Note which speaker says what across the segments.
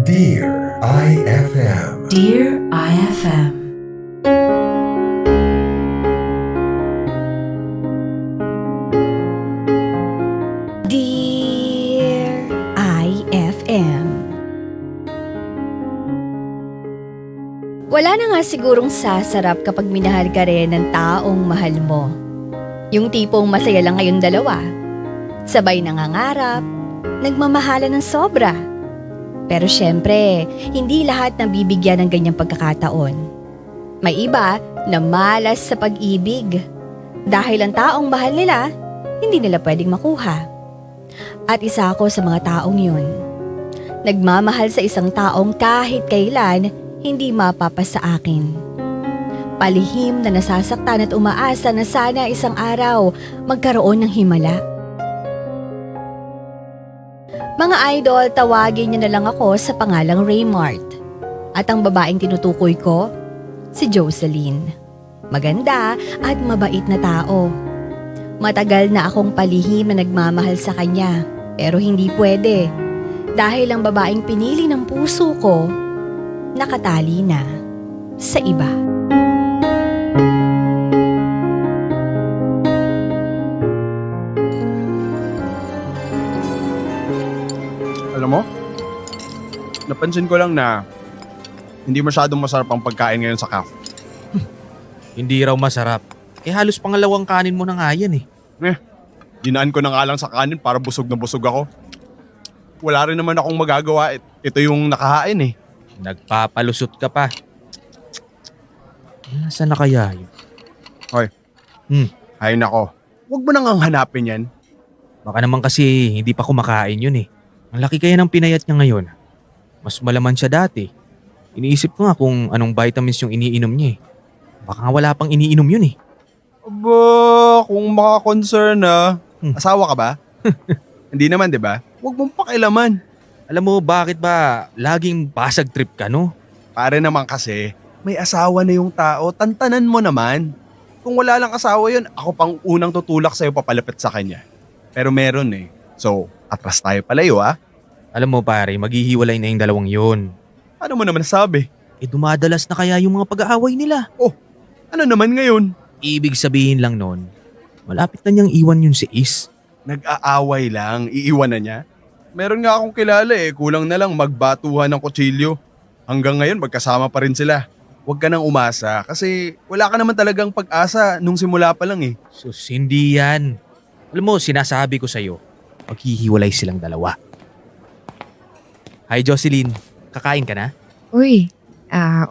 Speaker 1: Dear IFM.
Speaker 2: Dear IFM.
Speaker 3: Dear IFM. Wala na nga sigurong sasarap kapag minahal ka rin ng taong mahal mo. Yung tipong masaya lang kayong dalawa. Sabay nangangarap, nagmamahalan ng sobra. Pero syempre, hindi lahat nabibigyan ng ganyang pagkakataon. May iba na malas sa pag-ibig. Dahil ang taong mahal nila, hindi nila pwedeng makuha. At isa ako sa mga taong yun. Nagmamahal sa isang taong kahit kailan hindi mapapasa sa akin. Palihim na nasasaktan at umaasa na sana isang araw magkaroon ng himala. Mga idol, tawagin niyo na lang ako sa pangalang Raymart. At ang babaeng tinutukoy ko, si Jocelyn. Maganda at mabait na tao. Matagal na akong palihim na nagmamahal sa kanya, pero hindi pwede. Dahil ang babaeng pinili ng puso ko, nakatali na sa iba.
Speaker 4: Alam mo, napansin ko lang na hindi masyadong masarap ang pagkain ngayon sa cafe.
Speaker 5: Hindi raw masarap. Halos pangalawang kanin mo na nga yan eh.
Speaker 4: Dinaan ko na nga lang sa kanin para busog na busog ako. Wala rin naman akong magagawa. Ito yung nakahain eh.
Speaker 5: Nagpapalusot ka pa. Nasaan na kaya yun?
Speaker 4: Hoy, hay nako. Huwag mo nang hanapin yan.
Speaker 5: Baka naman kasi hindi pa kumakain yun eh. Ang laki kaya ng pinayat niya ngayon. Mas malaman siya dati. Iniisip ko nga kung anong vitamins yung iniinom niya eh. Baka nga wala pang iniinom yun eh.
Speaker 4: Aba, kung maka-concern na. Asawa ka ba? Hindi naman, di ba? Huwag mong pakialaman.
Speaker 5: Alam mo bakit ba laging basag trip ka no?
Speaker 4: Pare naman kasi, may asawa na yung tao, tantanan mo naman. Kung wala lang asawa yun, ako pang unang tutulak sa'yo papalapit sa kanya. Pero meron eh. So, atras tayo palayo ah.
Speaker 5: Alam mo pare, maghihiwalay na yung dalawang yun.
Speaker 4: Ano mo naman nasabi?
Speaker 5: Dumadalas na kaya yung mga pag-aaway nila.
Speaker 4: Oh, ano naman ngayon?
Speaker 5: Ibig sabihin lang nun, malapit na niyang iwan yun si Is.
Speaker 4: Nag-aaway lang, iiwan na niya. Meron nga akong kilala eh, kulang na lang magbatuhan ng kutsilyo. Hanggang ngayon magkasama pa rin sila. Huwag ka nang umasa kasi wala ka naman talagang pag-asa nung simula pa lang eh.
Speaker 5: Sus, hindi yan. Alam mo, sinasabi ko sa'yo, maghihiwalay silang dalawa. Hi Jocelyn, kakain ka na?
Speaker 6: Uy,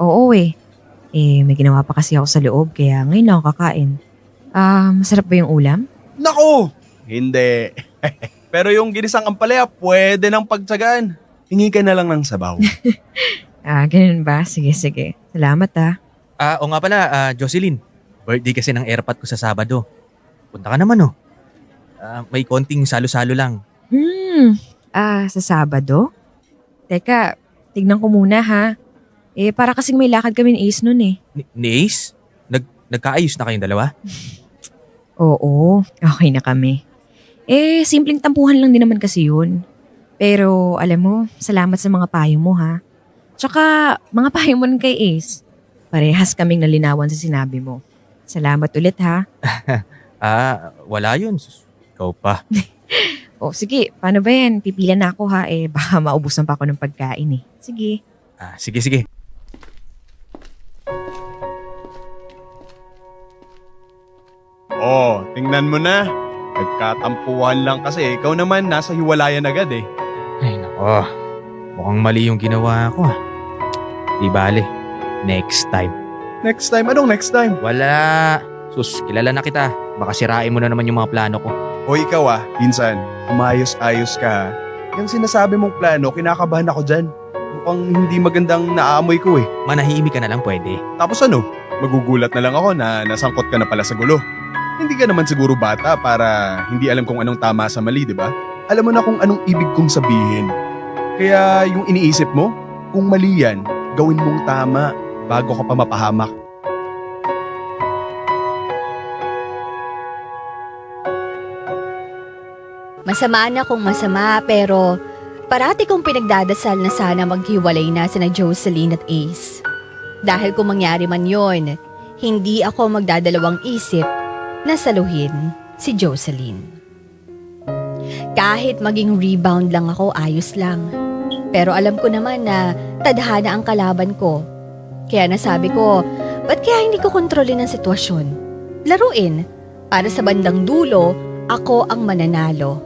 Speaker 6: oo eh. May ginawa pa kasi ako sa loob kaya ngayon lang ako kakain. Masarap ba yung ulam?
Speaker 4: Naku! Hindi. Pero yung ginisang ampalaya, pwede nang pagtsagaan. Hingi ka na lang ng sabaw.
Speaker 6: Ganun ba? Sige. Salamat
Speaker 5: O nga pala, Jocelyn. Birthday kasi ng airpot ko sa Sabado. Punta ka naman may konting salo-salo lang.
Speaker 6: Sa Sabado? Teka, tignan ko muna ha. Para kasing may lakad kami ni Ace nun eh.
Speaker 5: Ni Ace? Nagkaayos na kayong dalawa?
Speaker 6: Oo, okay na kami. Simpleng tampuhan lang din naman kasi yun. Pero alam mo, salamat sa mga payo mo ha. Tsaka mga payo mo rin kay Ace. Parehas kaming nalinawan sa sinabi mo. Salamat ulit ha.
Speaker 5: Wala yun. Ikaw pa.
Speaker 6: Sige, paano ba yan? Pipila na ako ha. Baka maubusan pa ako ng pagkain eh. Sige.
Speaker 5: Sige.
Speaker 4: Oh, tingnan mo na. Nagkatampuhan lang kasi ikaw naman nasa hiwalayan agad eh.
Speaker 5: Ay nako, mukhang mali yung ginawa ko Di bale, next time.
Speaker 4: Next time? Anong next time?
Speaker 5: Wala. Sus, kilala na kita. Baka sirain mo na naman yung mga plano ko.
Speaker 4: O ikaw pinsan, umayos-ayos ka. Yung sinasabi mong plano, kinakabahan ako dyan. Mukhang hindi magandang naaamoy ko eh.
Speaker 5: Manahimik ka na lang pwede.
Speaker 4: Tapos ano? Magugulat na lang ako na nasangkot ka na pala sa gulo. Hindi ka naman siguro bata para hindi alam kung anong tama sa mali, di ba? Alam mo na kung anong ibig kong sabihin. Kaya yung iniisip mo, kung mali yan, gawin mong tama bago ka pa mapahamak.
Speaker 3: Masama na kung masama pero Parati kong pinagdadasal na sana maghiwalay na sina Jocelyn at Ace. Dahil kung mangyari man yon, hindi ako magdadalawang isip na saluhin si Jocelyn. Kahit maging rebound lang ako, ayos lang. Pero alam ko naman na tadhana ang kalaban ko. Kaya nasabi ko, ba't kaya hindi ko kontrolin ang sitwasyon? Laruin, para sa bandang dulo, ako ang mananalo.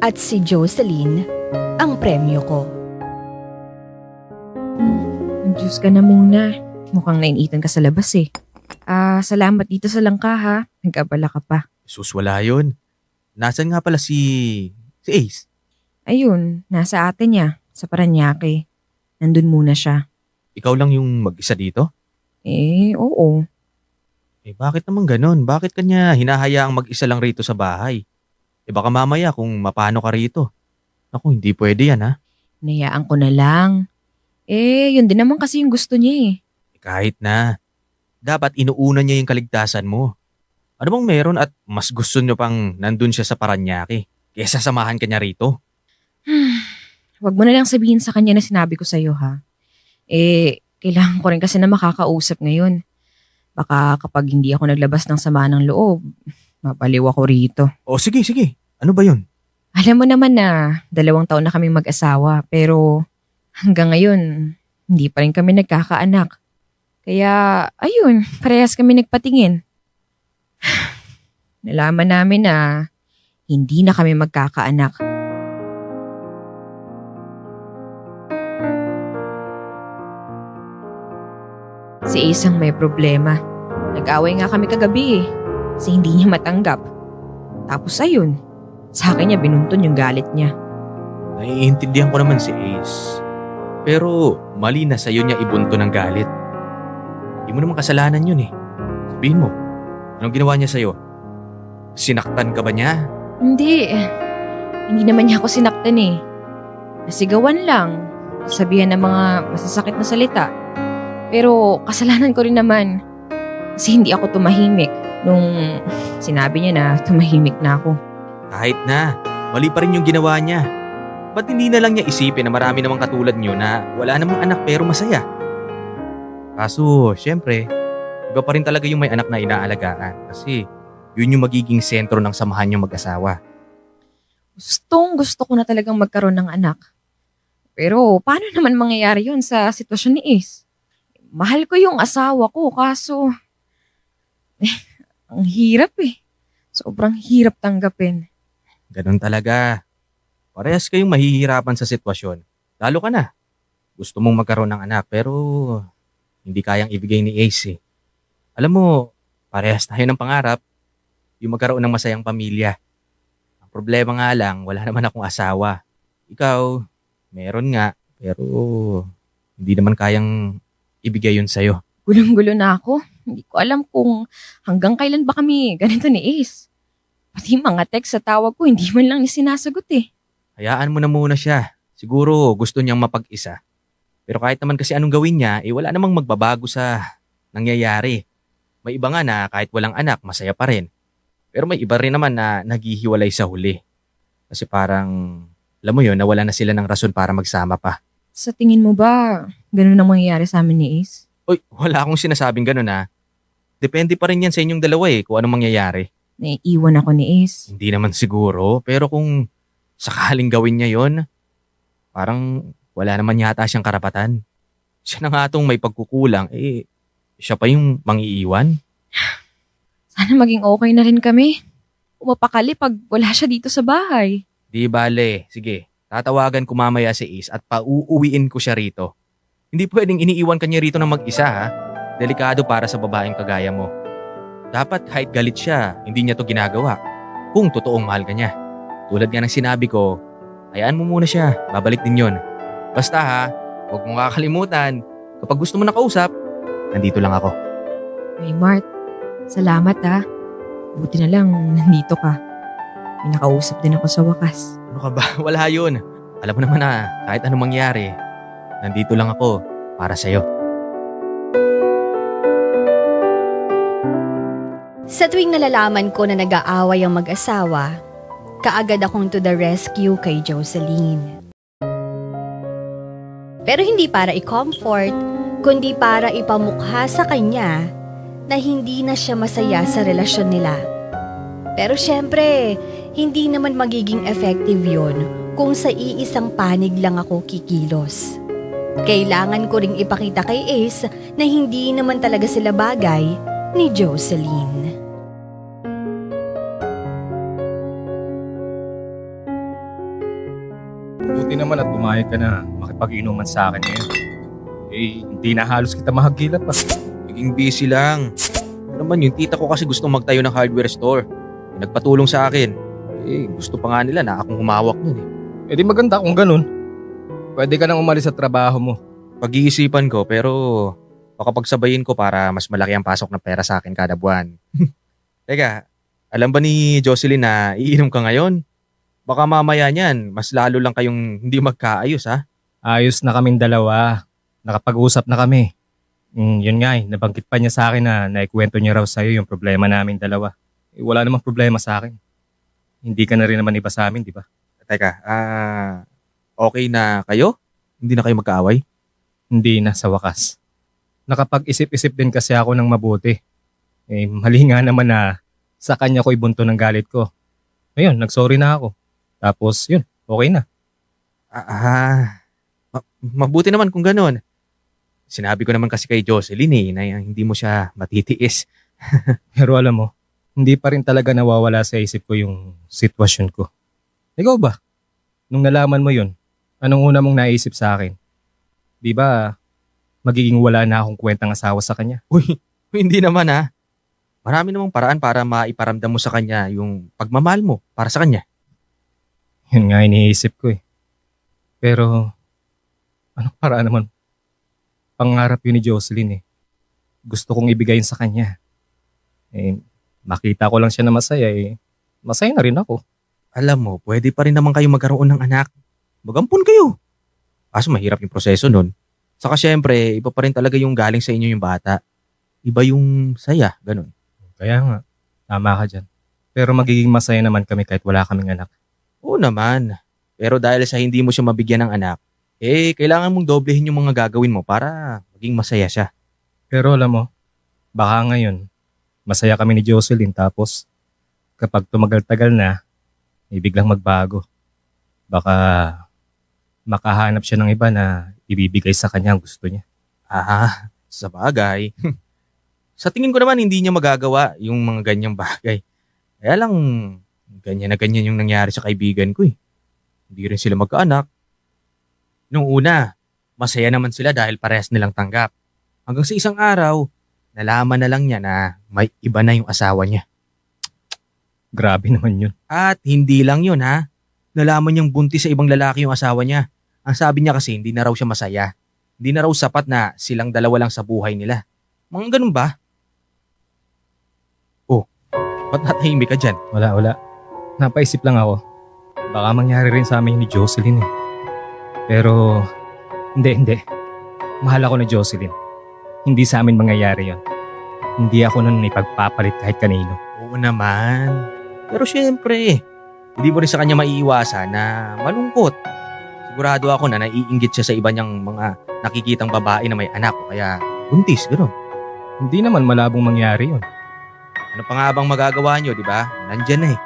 Speaker 3: At si Jocelyn ang premyo ko.
Speaker 6: Diyos ka na muna. Mukhang nainitan ka sa labas eh. Salamat dito sa langka ha. Nag-abala ka pa.
Speaker 5: Sus, wala yun. Nasaan nga pala si Ace?
Speaker 6: Ayun, nasa ate niya, sa Paranaque. Nandun muna siya.
Speaker 5: Ikaw lang yung mag-isa dito?
Speaker 6: Oo.
Speaker 5: Bakit naman ganun? Bakit kanya hinahayaang mag-isa lang rito sa bahay? Baka mamaya kung mapano ka rito. Ako, hindi pwede yan ha.
Speaker 6: Nayaan ko na lang. Yun din naman kasi yung gusto niya eh.
Speaker 5: Kahit na. Dapat inuuna niya yung kaligtasan mo. Ano bang meron at mas gusto niyo pang nandun siya sa Paranaque kesa samahan ka niya rito?
Speaker 6: Huwag mo na lang sabihin sa kanya na sinabi ko sa'yo ha. Kailangan ko rin kasi na makakausap ngayon. Baka kapag hindi ako naglabas ng sama ng loob, mapaliw ako rito.
Speaker 5: O sige. Ano ba yun?
Speaker 6: Alam mo naman na 2 taon na kami mag-asawa pero hanggang ngayon hindi pa rin kami nagkakaanak. Kaya ayun, parehas kami nagpatingin. Nalaman namin na hindi na kami magkakaanak. Si Ace ang may problema. Nag-away nga kami kagabi kasi hindi niya matanggap. Tapos ayun, sa akin niya binuntun yung galit niya.
Speaker 5: Naiintindihan ko naman si Ace. Pero mali na sa'yo niya ibunto ng galit. Hindi mo naman kasalanan yun eh. Sabihin mo, anong ginawa niya sa'yo? Sinaktan ka ba niya?
Speaker 6: Hindi. Hindi naman niya ako sinaktan eh. Nasigawan lang. Sabihan ng mga masasakit na salita. Pero kasalanan ko rin naman. Kasi hindi ako tumahimik nung sinabi niya na tumahimik na ako.
Speaker 5: Kahit na, mali pa rin yung ginawa niya. Ba't hindi na lang niya isipin na marami namang katulad niyo na wala namang anak pero masaya? Kaso, syempre, iba pa rin talaga yung may anak na inaalagaan kasi yun yung magiging sentro ng samahan niyong mag-asawa.
Speaker 6: Gusto ko na talagang magkaroon ng anak. Pero paano naman mangyayari yun sa sitwasyon ni Ace? Mahal ko yung asawa ko kaso ang hirap eh. Sobrang hirap tanggapin.
Speaker 5: Ganun talaga. Parehas kayong mahihirapan sa sitwasyon. Lalo ka na. Gusto mong magkaroon ng anak pero hindi kayang ibigay ni Ace eh. Alam mo, parehas tayo ng pangarap. Yung magkaroon ng masayang pamilya. Ang problema nga lang, wala naman akong asawa. Ikaw, meron nga, pero hindi naman kayang ibigay yun sa'yo.
Speaker 6: Gulong-gulo na ako. Hindi ko alam kung hanggang kailan ba kami ganito ni Ace. Pati mga text sa tawag ko, hindi man lang niya sinasagot eh.
Speaker 5: Hayaan mo na muna siya. Siguro gusto niyang mapag-isa. Pero kahit naman kasi anong gawin niya, wala namang magbabago sa nangyayari. May iba nga na kahit walang anak, masaya pa rin. Pero may iba rin naman na naghihiwalay sa huli. Kasi parang, alam mo yun, nawala na sila ng rason para magsama pa.
Speaker 6: Sa tingin mo ba, ganun ang mangyayari sa amin ni Ace?
Speaker 5: Uy, wala akong sinasabing ganun ha. Depende pa rin yan sa inyong dalawa kung anong mangyayari.
Speaker 6: Naiiwan ako ni Ace.
Speaker 5: Hindi naman siguro, pero kung sakaling gawin niya yon, parang wala naman yata siyang karapatan. Siya na nga itong may pagkukulang, siya pa yung mangiiwan.
Speaker 6: Sana maging okay na rin kami. Umapakali pag wala siya dito sa bahay.
Speaker 5: Di bale, sige, tatawagan ko mamaya si Ace at pauuwiin ko siya rito. Hindi pwedeng iniiwan kanya rito ng mag-isa ha. Delikado para sa babaeng kagaya mo. Dapat kahit galit siya, hindi niya to ginagawa. Kung totoong mahal ka niya. Tulad nga ng sinabi ko, hayaan mo muna siya, babalik din yon. Basta ha, huwag mong kakalimutan, kapag gusto mo nakausap, nandito lang ako.
Speaker 6: Hey Mart, salamat ha. Buti na lang nandito ka. May nakausap din ako sa wakas.
Speaker 5: Ano ka ba? Wala yun. Alam mo naman na kahit anong mangyari, nandito lang ako para sa'yo.
Speaker 3: Sa tuwing nalalaman ko na nag-aaway ang mag-asawa, kaagad akong to the rescue kay Jocelyn. Pero hindi para i-comfort, kundi para ipamukha sa kanya na hindi na siya masaya sa relasyon nila. Pero syempre, hindi naman magiging effective yun kung sa iisang panig lang ako kikilos. Kailangan ko ring ipakita kay Ace na hindi naman talaga sila bagay ni Jocelyn.
Speaker 7: Buti naman at pumayag ka na makipag-inuman sa akin ngayon. Hindi na halos kita mahagilap pa.
Speaker 5: Naging busy lang. Ano naman yung tita ko kasi gusto magtayo ng hardware store. Nagpatulong sa akin. Gusto pa nga nila na akong humawak nun eh.
Speaker 7: Di maganda kung ganun. Pwede ka nang umalis sa trabaho mo.
Speaker 5: Pag-iisipan ko pero baka pagsabayin ko para mas malaki ang pasok ng pera sa akin kada buwan. Teka, alam ba ni Jocelyn na iinom ka ngayon? Baka mamaya niyan, mas lalo lang kayong hindi magkaayos ha?
Speaker 7: Ayos na kaming dalawa. Nakapag-usap na kami. Yun nga nabanggit pa niya sa akin na naikwento niya raw sa'yo yung problema namin dalawa. Wala namang problema sa akin. Hindi ka na rin naman iba sa amin, di ba?
Speaker 5: Teka, okay na kayo? Hindi na kayo magkaaway?
Speaker 7: Hindi na sa wakas. Nakapag-isip-isip din kasi ako ng mabuti. Mali nga naman na sa kanya ko ibunto ng galit ko. Ngayon, nagsorry na ako. Tapos yun, okay na.
Speaker 5: Mabuti naman kung gano'n. Sinabi ko naman kasi kay Jocelyn na hindi mo siya matitiis.
Speaker 7: Pero alam mo, hindi pa rin talaga nawawala sa isip ko yung sitwasyon ko. Ikaw ba? Nung nalaman mo yun, anong una mong naisip sa akin? Di ba, magiging wala na akong kwentang asawa sa kanya?
Speaker 5: Uy, hindi naman ha. Marami namang paraan para maiparamdam mo sa kanya yung pagmamahal mo para sa kanya.
Speaker 7: Yun nga iniisip ko eh. Pero, anong paraan naman? Pangarap yun ni Jocelyn eh. Gusto kong ibigay sa kanya. Makita ko lang siya na masaya masaya na rin ako.
Speaker 5: Alam mo, pwede pa rin naman kayo magkaroon ng anak. Magampun kayo. Kaso mahirap yung proseso nun. Saka syempre, iba pa rin talaga yung galing sa inyo yung bata. Iba yung saya, ganun.
Speaker 7: Kaya nga, tama ka dyan. Pero magiging masaya naman kami kahit wala kaming anak.
Speaker 5: Oo naman. Pero dahil sa hindi mo siya mabigyan ng anak, kailangan mong doblehin yung mga gagawin mo para maging masaya siya.
Speaker 7: Pero alam mo, baka ngayon, masaya kami ni Jocelyn tapos kapag tumagal-tagal na, biglang magbago. Baka makahanap siya ng iba na ibibigay sa kanya ang gusto niya.
Speaker 5: Sa bagay. Sa tingin ko naman hindi niya magagawa yung mga ganyang bagay. Kaya lang, ganyan na ganyan yung nangyari sa kaibigan ko eh. Hindi rin sila magkaanak. Nung una, masaya naman sila dahil parehas nilang tanggap. Hanggang sa isang araw, nalaman na lang niya na may iba na yung asawa niya.
Speaker 7: Grabe naman yun.
Speaker 5: At hindi lang yun ha. Nalaman niyang buntis sa ibang lalaki yung asawa niya. Ang sabi niya kasi hindi na raw siya masaya. Hindi na raw sapat na silang dalawa lang sa buhay nila. Mga ganun ba? Oh, ba't natahimik ka dyan?
Speaker 7: Wala. Napaisip lang ako. Baka mangyari rin sa amin ni Jocelyn eh. Pero, hindi. Mahal ako ni Jocelyn. Hindi sa amin mangyayari yon. Hindi ako nun ipagpapalit kahit kanino.
Speaker 5: Oo naman. Pero syempre, hindi mo rin sa kanya maiiwasan na malungkot. Sigurado ako na naiinggit siya sa iba niyang mga nakikitang babae na may anak o kaya buntis, gano'n.
Speaker 7: Hindi naman malabong mangyari yon.
Speaker 5: Ano pa nga bang magagawa niyo, di ba? Nandyan na eh.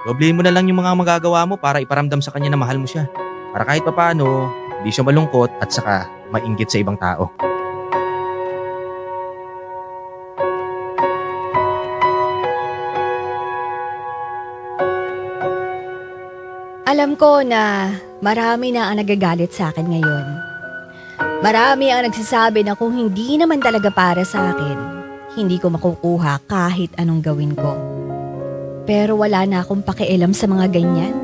Speaker 5: Doblehin mo na lang yung mga magagawa mo para iparamdam sa kanya na mahal mo siya. Para kahit papaano, hindi siya malungkot at saka mainggit sa ibang tao.
Speaker 3: Alam ko na marami na ang nagagalit sa akin ngayon. Marami ang nagsasabi na kung hindi naman talaga para sa akin, hindi ko makukuha kahit anong gawin ko. Pero wala na akong pakialam sa mga ganyan.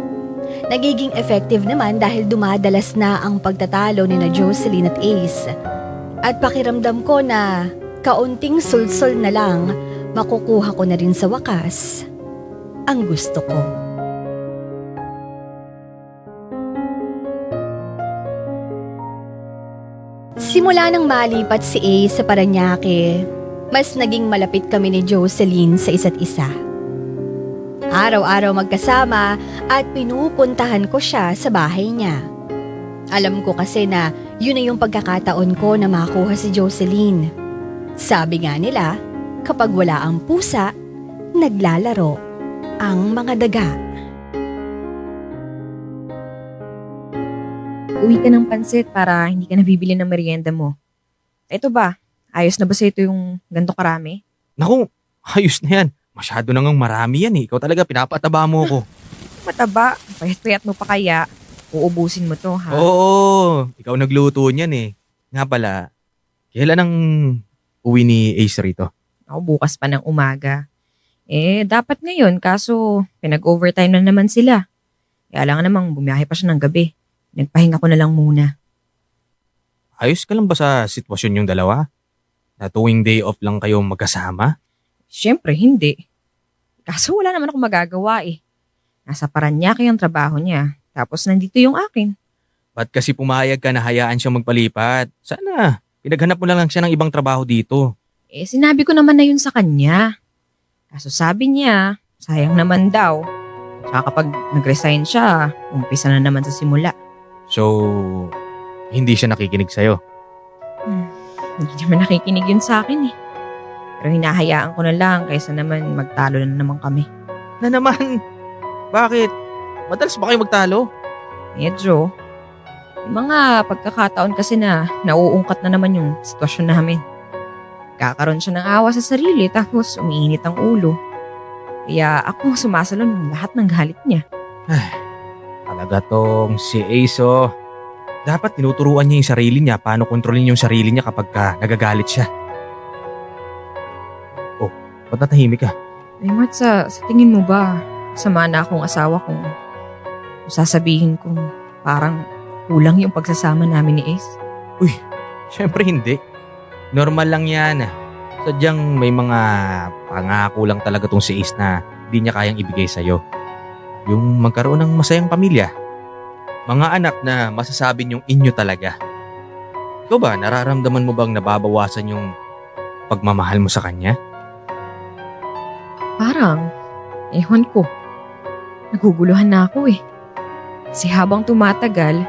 Speaker 3: Nagiging effective naman dahil dumadalas na ang pagtatalo ni na Jocelyn at Ace. At pakiramdam ko na kaunting sulsol na lang makukuha ko na rin sa wakas ang gusto ko. Simula nang malipat si Ace sa Parañaque, mas naging malapit kami ni Jocelyn sa isa't isa. Araw-araw magkasama at pinupuntahan ko siya sa bahay niya. Alam ko kasi na Yun na yung pagkakataon ko na makuha si Jocelyn. Sabi nga nila, kapag wala ang pusa, naglalaro ang mga daga.
Speaker 6: Uwi ka ng pansit para hindi ka nabibili ng merienda mo. Ito ba? Ayos na ba sa ito yung ganito karami?
Speaker 5: Naku, ayos na yan. Masyado na ngang marami yan eh. Ikaw talaga pinapataba mo ako.
Speaker 6: Mataba. Payat-payat mo pa kaya. Uubusin mo to, ha?
Speaker 5: Oo, ikaw nagluto niyan eh. Nga pala, kailan ang uwi ni Ace rito?
Speaker 6: Ako bukas pa ng umaga. Dapat ngayon kaso pinag-overtime na naman sila. Kaya lang namang bumiyahe pa siya ng gabi. Nagpahinga ko na lang muna.
Speaker 5: Ayos ka lang ba sa sitwasyon yung dalawa? Na tuwing day off lang kayo magkasama?
Speaker 6: Siyempre, hindi. Kaso wala naman ako magagawa eh. Nasa Paranaque yung trabaho niya. Tapos nandito yung akin.
Speaker 5: Ba't kasi pumayag ka na hayaan siyang magpalipat? Sana, pinaghanap mo na lang siya ng ibang trabaho dito.
Speaker 6: Sinabi ko naman na yun sa kanya. Kaso sabi niya, sayang naman daw. Tsaka kapag nag-resign siya, umpisa na naman sa simula.
Speaker 5: So, hindi siya nakikinig sa'yo?
Speaker 6: Hindi naman nakikinig yun sa akin eh. Pero hinahayaan ko na lang kaysa naman magtalo na naman kami.
Speaker 5: Na naman? Bakit? Madalas ba kayo magtalo?
Speaker 6: Medyo. Yung mga pagkakataon kasi na nauungkat na naman yung sitwasyon namin. Kakaroon siya ng awa sa sarili tapos umiinit ang ulo. Kaya ako sumasalon ng lahat ng galit niya.
Speaker 5: Talaga tong si Ace oh. Dapat tinuturuan niya yung sarili niya paano kontrolin yung sarili niya kapag nagagalit siya. Oh, ba't natahimik ka?
Speaker 6: Raymart, sa tingin mo ba, sama na akong asawa kung sasabihin kong parang kulang yung pagsasama namin ni Ace?
Speaker 5: Uy, syempre hindi. Normal lang yan. Sadyang may mga pangako lang talaga tong si Ace na hindi niya kayang ibigay sa'yo. Yung magkaroon ng masayang pamilya. Mga anak na masasabi niyong inyo talaga. Ikaw ba, nararamdaman mo bang nababawasan yung pagmamahal mo sa kanya?
Speaker 6: Parang, ewan ko. Naguguluhan na ako eh. Kasi habang tumatagal,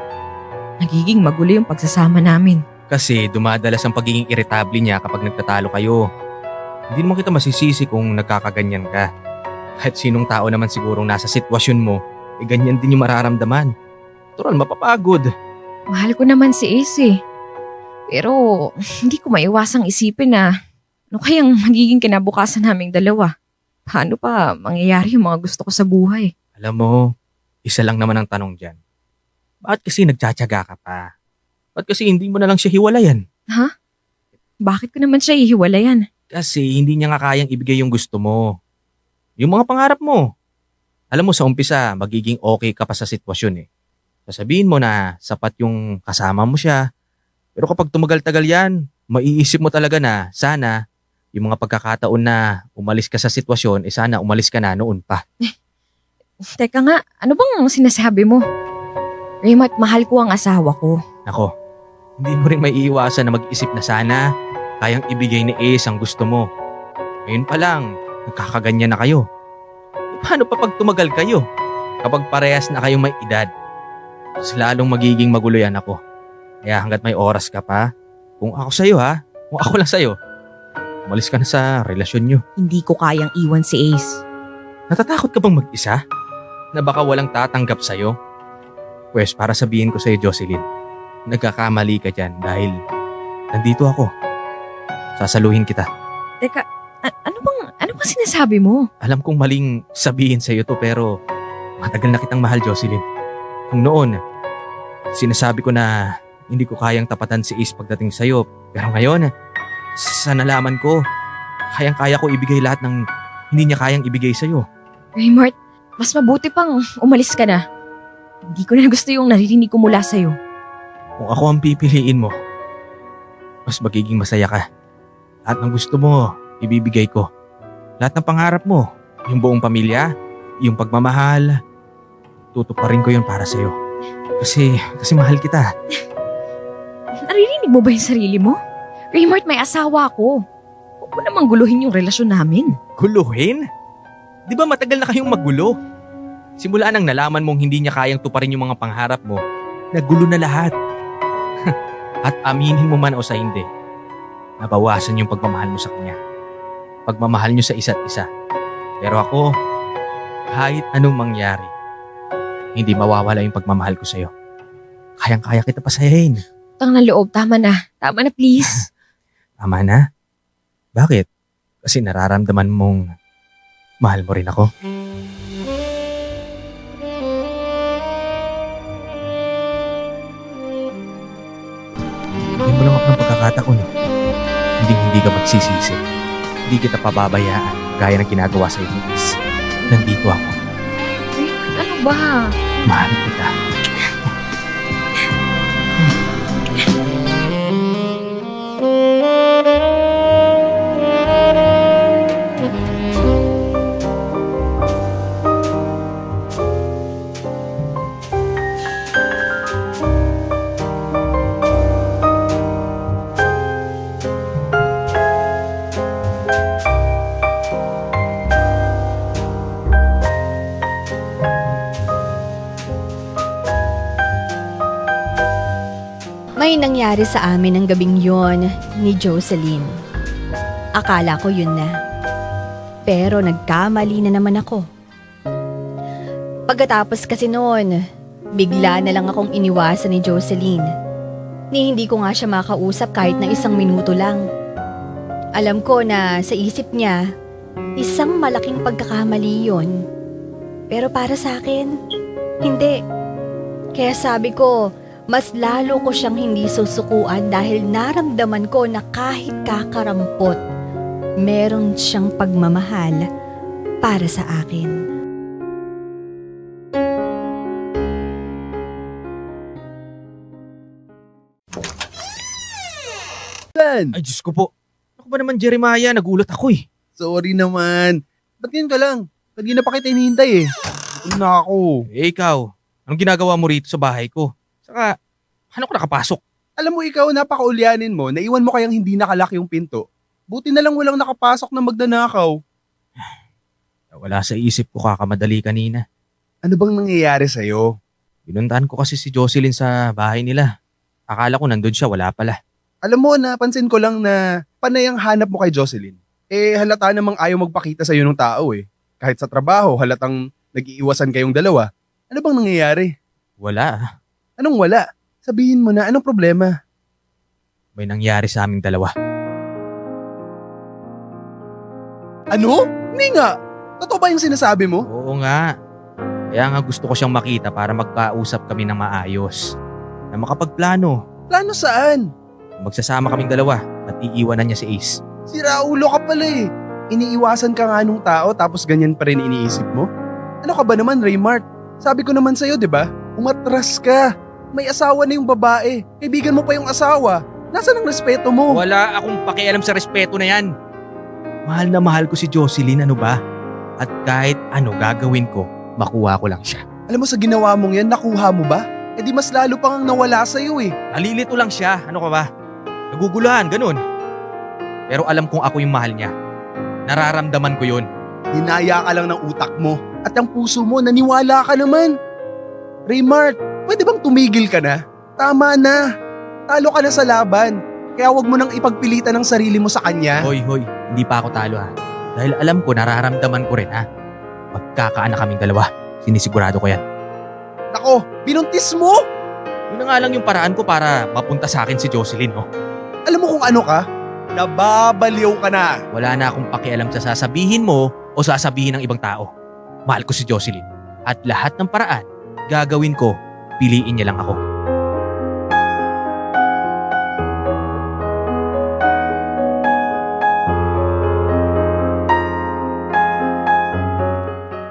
Speaker 6: nagiging magulo yung pagsasama namin.
Speaker 5: Kasi dumadalas ang pagiging irritable niya kapag nagtatalo kayo. Hindi naman kita masisisi kung nagkakaganyan ka. Kahit sinong tao naman sigurong nasa sitwasyon mo, ganyan din yung mararamdaman. Tural, mapapagod.
Speaker 6: Mahal ko naman si Ace eh. Pero hindi ko maiwasang isipin na ano kayang magiging kinabukasan naming dalawa. Paano pa mangyayari yung mga gusto ko sa buhay?
Speaker 5: Alam mo, isa lang naman ang tanong dyan. Bakit kasi nagtsatsaga ka pa? Bakit kasi hindi mo na lang siya hiwalayan?
Speaker 6: Ha? Bakit ko naman siya ihiwalayan?
Speaker 5: Kasi hindi niya nga kayang ibigay yung gusto mo. Yung mga pangarap mo. Alam mo sa umpisa, magiging okay ka pa sa sitwasyon eh. Sasabihin mo na sapat yung kasama mo siya. Pero kapag tumagal-tagal yan, maiisip mo talaga na sana yung mga pagkakataon na umalis ka sa sitwasyon, sana umalis ka na noon pa.
Speaker 6: Teka nga, ano bang sinasabi mo? Raymart, mahal ko ang asawa ko.
Speaker 5: Nako, hindi mo rin maiiwasan na mag-isip na sana kayang ibigay ni Ace ang gusto mo. Ngayon pa lang, nagkakaganyan na kayo. Paano pa pag tumagal kayo? Kapag parehas na kayong may edad, mas lalong magiging magulo yan ako. Kaya hanggat may oras ka pa, kung ako sa'yo kung ako lang sa'yo, umalis ka na sa relasyon nyo.
Speaker 6: Hindi ko kayang iwan si Ace.
Speaker 5: Natatakot ka bang mag-isa? Na baka walang tatanggap sa'yo? Pwes para sabihin ko sa'yo, Jocelyn, nagkakamali ka dyan dahil nandito ako. Sasaluhin kita.
Speaker 6: Teka, ano bang sinasabi mo?
Speaker 5: Alam kong maling sabihin sa'yo to pero matagal na kitang mahal, Jocelyn. Kung noon, sinasabi ko na hindi ko kayang tapatan si Ace pagdating sa'yo. Pero ngayon, sa nalaman ko, kayang-kaya ko ibigay lahat ng hindi niya kayang ibigay sa'yo.
Speaker 6: Raymart, mas mabuti pang umalis ka na. Hindi ko na gusto yung naririnig ko mula sa'yo.
Speaker 5: Kung ako ang pipiliin mo, mas magiging masaya ka. Lahat ng gusto mo, ibibigay ko. Lahat ng pangarap mo, yung buong pamilya, yung pagmamahal, tutuparin ko yun para sa'yo. Kasi mahal kita.
Speaker 6: Naririnig mo ba yung sarili mo? Raymart, may asawa ako. Huwag mo namang guluhin yung relasyon namin.
Speaker 5: Guluhin? Di ba matagal na kayong magulo? Simula nang nalaman mong hindi niya kayang tuparin yung mga pangarap mo, nagulo na lahat. At aminin mo man o sa hindi, nabawasan yung pagmamahal mo sa kanya. Pagmamahal nyo sa isa't isa. Pero ako, kahit anong mangyari, hindi mawawala yung pagmamahal ko sa'yo. Kayang-kaya kita pasayahin.
Speaker 6: Utang na loob, tama na. Tama na please.
Speaker 5: Tama na? Bakit? Kasi nararamdaman mong mahal mo rin ako. Bigyan mo lang ako ng pagkakataon. Hindi ka magsisisi. Hindi kita pababayaan gaya ng ginagawa sa Iblis. Nandito ako.
Speaker 6: Ano ba?
Speaker 5: Mahal kita.
Speaker 3: May nangyari sa amin ng gabing yon ni Jocelyn. Akala ko yun na. Pero nagkamali na naman ako. Pagkatapos kasi noon, bigla na lang akong iniwasan ni Jocelyn. Ni hindi ko nga siya makausap kahit na 1 minuto lang. Alam ko na sa isip niya, isang malaking pagkakamali yon. Pero para sa akin, hindi. Kaya sabi ko, mas lalo ko siyang hindi susukuan dahil naramdaman ko na kahit kakarampot, meron siyang pagmamahal para sa akin.
Speaker 5: Ay, Diyos ko po. Ako ba naman, Jeremiah? Nagulat ako eh.
Speaker 4: Sorry naman. Ba't ganyan ka lang? Kanina pa kita hinihintay eh. Ano na ako?
Speaker 5: Eh, ikaw. Anong ginagawa mo rito sa bahay ko? Saka, ano ko nakapasok?
Speaker 4: Alam mo ikaw, napakaulyanin mo. Naiwan mo kayang hindi nakalak yung pinto. Buti na lang walang nakapasok na magdanakaw.
Speaker 5: Wala sa isip ko kakamadali kanina.
Speaker 4: Ano bang nangyayari sa'yo?
Speaker 5: Pinuntahan ko kasi si Jocelyn sa bahay nila. Akala ko nandun siya, wala pala.
Speaker 4: Alam mo, napansin ko lang na panay ang hanap mo kay Jocelyn. Eh, halata namang ayaw magpakita sa'yo ng tao eh. Kahit sa trabaho, halatang nag-iiwasan kayong dalawa. Ano bang nangyayari?
Speaker 5: Wala.
Speaker 4: Anong wala? Sabihin mo na, anong problema?
Speaker 5: May nangyari sa aming dalawa.
Speaker 4: Ano? Hindi nga. Totoo ba yung sinasabi mo?
Speaker 5: Oo nga. Kaya nga gusto ko siyang makita para magkausap kami ng maayos. Na makapagplano.
Speaker 4: Plano saan?
Speaker 5: Magsasama kaming dalawa at iiwanan niya si Ace.
Speaker 4: Si Raulo ka pala eh. Iniiwasan ka nga nung tao tapos ganyan pa rin iniisip mo? Ano ka ba naman, Raymart? Sabi ko naman sa'yo, di ba? Umatras ka. May asawa na yung babae. Kaibigan mo pa yung asawa. Nasaan ang respeto mo?
Speaker 5: Wala akong pakialam sa respeto na yan. Mahal na mahal ko si Jocelyn, ano ba? At kahit ano gagawin ko, makuha ko lang siya.
Speaker 4: Alam mo sa ginawa mong yan, nakuha mo ba? Eh di mas lalo pang nawala sa'yo eh.
Speaker 5: Nalilito lang siya, ano ka ba? Naguguluhan, ganun. Pero alam kong ako yung mahal niya. Nararamdaman ko yun.
Speaker 4: Hinaya ka lang ng utak mo. At ang puso mo, naniwala ka naman. Raymart, pwede bang tumigil ka na? Tama na. Talo ka na sa laban. Kaya wag mo nang ipagpilitan ng sarili mo sa kanya.
Speaker 5: Hoy, hindi pa ako talo ha. Dahil alam ko, nararamdaman ko rin ha. Magkakaanak kaming dalawa. Sinisigurado ko yan.
Speaker 4: Nako, binuntis mo?
Speaker 5: Yun na nga lang yung paraan ko para mapunta sa akin si Jocelyn, no?
Speaker 4: Alam mo kung ano ka? Nababaliw ka na.
Speaker 5: Wala na akong pakialam sa sasabihin mo o sasabihin ng ibang tao. Mahal ko si Jocelyn. At lahat ng paraan, gagawin ko, piliin niya lang ako.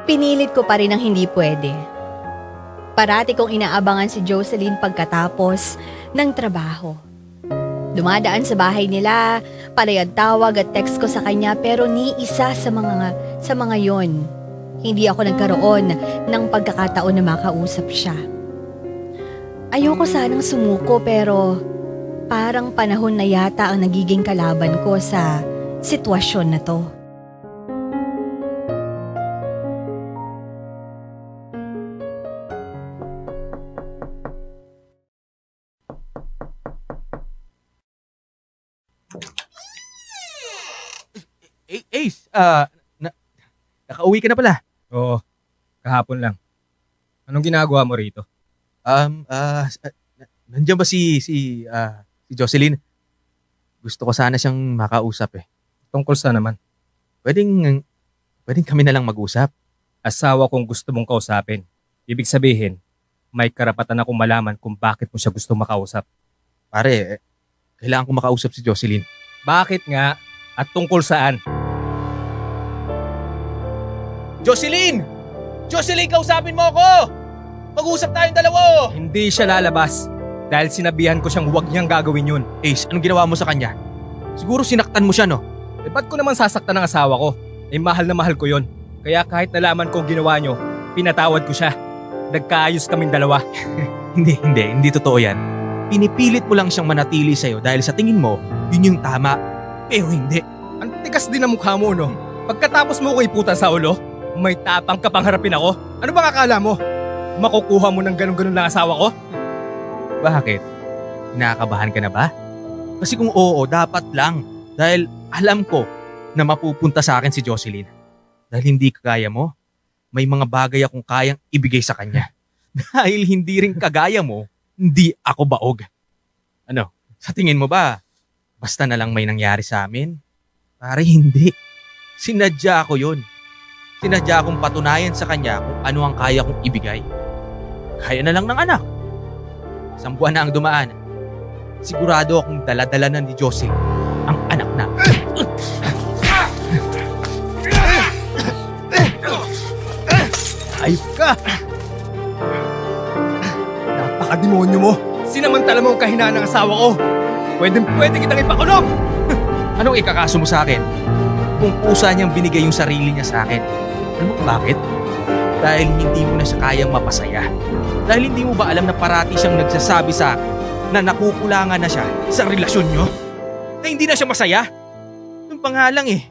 Speaker 3: Pinilit ko pa rin ang hindi pwede. Parati kong inaabangan si Jocelyn pagkatapos ng trabaho. Dumadaan sa bahay nila, palayad tawag at text ko sa kanya pero ni isa sa mga yon. Hindi ako nagkaroon ng pagkakataon na makausap siya. Ayoko sanang sumuko pero parang panahon na yata ang nagiging kalaban ko sa sitwasyon na to.
Speaker 5: Ace, nakauwi ka na pala.
Speaker 7: Oo, kahapon lang. Anong ginagawa mo rito?
Speaker 5: Nandiyan ba si Jocelyn? Gusto ko sana siyang makausap eh.
Speaker 7: Tungkol sa naman.
Speaker 5: Pwedeng kami na lang mag-usap.
Speaker 7: Asawa kong gusto mong kausapin. Ibig sabihin, may karapatan akong malaman kung bakit mo siya gusto makausap.
Speaker 5: Pare, kailangan ko makausap si Jocelyn.
Speaker 7: Bakit nga? At tungkol saan?
Speaker 5: Jocelyn! Jocelyn, kausapin mo ako! Mag-usap tayong dalawa!
Speaker 7: Hindi siya lalabas. Dahil sinabihan ko siyang huwag niyang gagawin yun.
Speaker 5: Ace, anong ginawa mo sa kanya? Siguro sinaktan mo siya, no?
Speaker 7: Eh ba't ko naman sasaktan ng asawa ko? Eh mahal na mahal ko yun. Kaya kahit nalaman kong ginawa niyo, pinatawad ko siya. Nagkaayos kaming dalawa.
Speaker 5: Hindi totoo yan. Pinipilit mo lang siyang manatili sa'yo dahil sa tingin mo, yun yung tama. Pero hindi.
Speaker 7: Ang tikas din ang mukha mo, no? Pagkatapos mo ko iputan sa ulo, may tapang ka pang harapin ako? Ano bang akala mo? Makukuha mo ng ganun-ganun lang asawa ko?
Speaker 5: Bakit? Kinakabahan ka na ba? Kasi kung oo, dapat lang. Dahil alam ko na mapupunta sa akin si Jocelyn. Dahil hindi kagaya mo, may mga bagay akong kayang ibigay sa kanya. Dahil hindi rin kagaya mo, hindi ako baog. Ano, sa tingin mo ba, basta na lang may nangyari sa amin? Pare, hindi. Sinadya ko yun. Sinadya akong patunayan sa kanya kung ano ang kaya kong ibigay. Kaya na lang ng anak. 1 buwan na ang dumaan. Sigurado akong dala-dala na ni Jocelyn ang anak na.
Speaker 7: Ayop ka! Napaka-demonyo mo! Sinamantala mo ang kahinaan ng asawa ko! Pwede kitang ipakulong!
Speaker 5: Anong ikakaso mo sa akin? Kung pusa niyang binigay yung sarili niya sa akin. Ano bakit? Dahil hindi mo na siya kayang mapasaya. Dahil hindi mo ba alam na parati siyang nagsasabi sa akin na nakukulangan na siya sa relasyon niyo? Na hindi na siya masaya? Yung pangalang eh.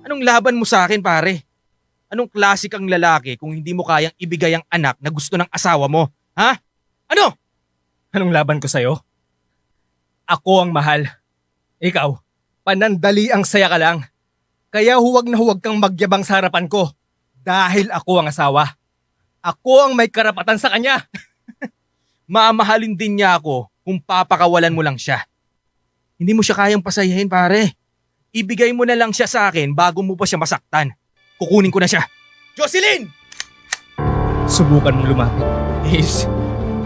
Speaker 5: Anong laban mo sa akin, pare? Anong klase kang lalaki kung hindi mo kayang ibigay ang anak na gusto ng asawa mo? Ha? Ano?
Speaker 7: Anong laban ko sa'yo? Ako ang mahal. Ikaw, panandali ang saya ka lang. Kaya huwag na huwag kang magyabang sa harapan ko. Dahil ako ang asawa. Ako ang may karapatan sa kanya.
Speaker 5: Mamahalin din niya ako kung papakawalan mo lang siya. Hindi mo siya kayang pasayahin, pare. Ibigay mo na lang siya sa akin bago mo pa siya masaktan. Kukunin ko na siya. Jocelyn!
Speaker 7: Subukan mong lumapit. Ace,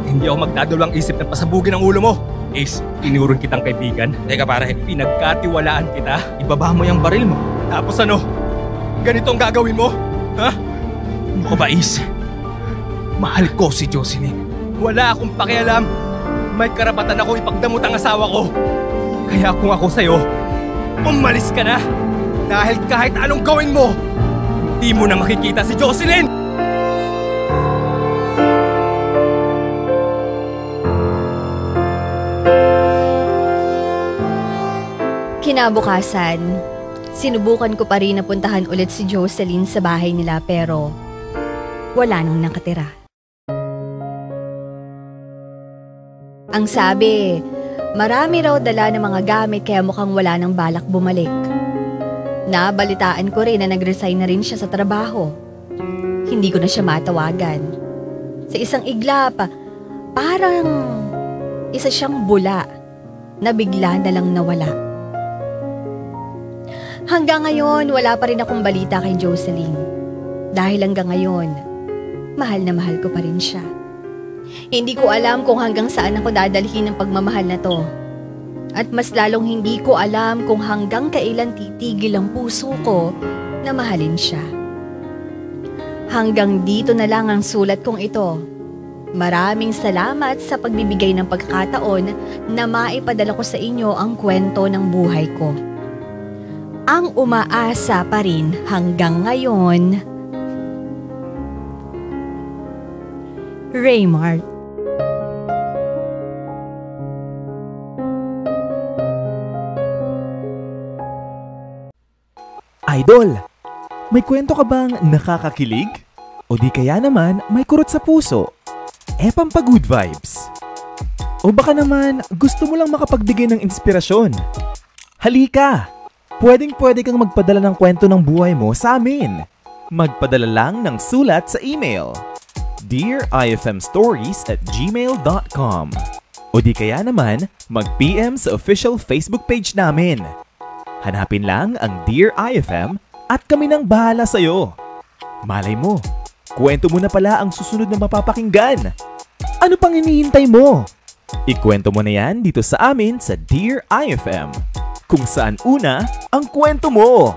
Speaker 7: hindi ako magdadalawang isip na pasabugin ang ulo mo. Ace, tinuron kitang kaibigan.
Speaker 5: Teka pare,
Speaker 7: Pinagkatiwalaan kita.
Speaker 5: ibaba mo yung baril mo.
Speaker 7: Tapos ano? Ganito ang gagawin mo? Ha?
Speaker 5: Ano ka ba, Ace? Mahal ko si Jocelyn.
Speaker 7: Wala akong pakialam. May karapatan ako ipagdamot ang asawa ko. Kaya kung ako sa'yo, umalis ka na. Dahil kahit anong gawin mo, hindi mo na makikita si Jocelyn!
Speaker 3: Kinabukasan, sinubukan ko pa rin na puntahan ulit si Jocelyn sa bahay nila pero wala nang nakatira. Ang sabi, marami raw dala ng mga gamit kaya mukhang wala nang balak bumalik. Nabalitaan ko rin na nag-resign na rin siya sa trabaho. Hindi ko na siya matawagan. Sa isang iglap, parang isa siyang bula na bigla na lang nawala. Hanggang ngayon, wala pa rin akong balita kay Jocelyn. Dahil hanggang ngayon, mahal na mahal ko pa rin siya. Hindi ko alam kung hanggang saan ako dadalhin ng pagmamahal na to. At mas lalong hindi ko alam kung hanggang kailan titigil ang puso ko na mahalin siya. Hanggang dito na lang ang sulat kong ito. Maraming salamat sa pagbibigay ng pagkakataon na maipadala ko sa inyo ang kwento ng buhay ko. Ang umaasa pa rin hanggang ngayon. Raymart.
Speaker 8: Idol, may kwento ka bang nakakakilig? O di kaya naman may kurot sa puso? Pampagood vibes. O baka naman gusto mo lang makapagbigay ng inspirasyon? Halika! Pwedeng-pwede kang magpadala ng kwento ng buhay mo sa amin. Magpadala lang ng sulat sa email dearifmstories@gmail.com o di kaya naman mag-PM sa official Facebook page namin. Hanapin lang ang Dear IFM at kami nang bahala sa'yo. Malay mo, kwento mo na pala ang susunod na mapapakinggan. Ano pang hinihintay mo? Ikwento mo na yan dito sa amin sa Dear IFM, kung saan una ang kwento mo.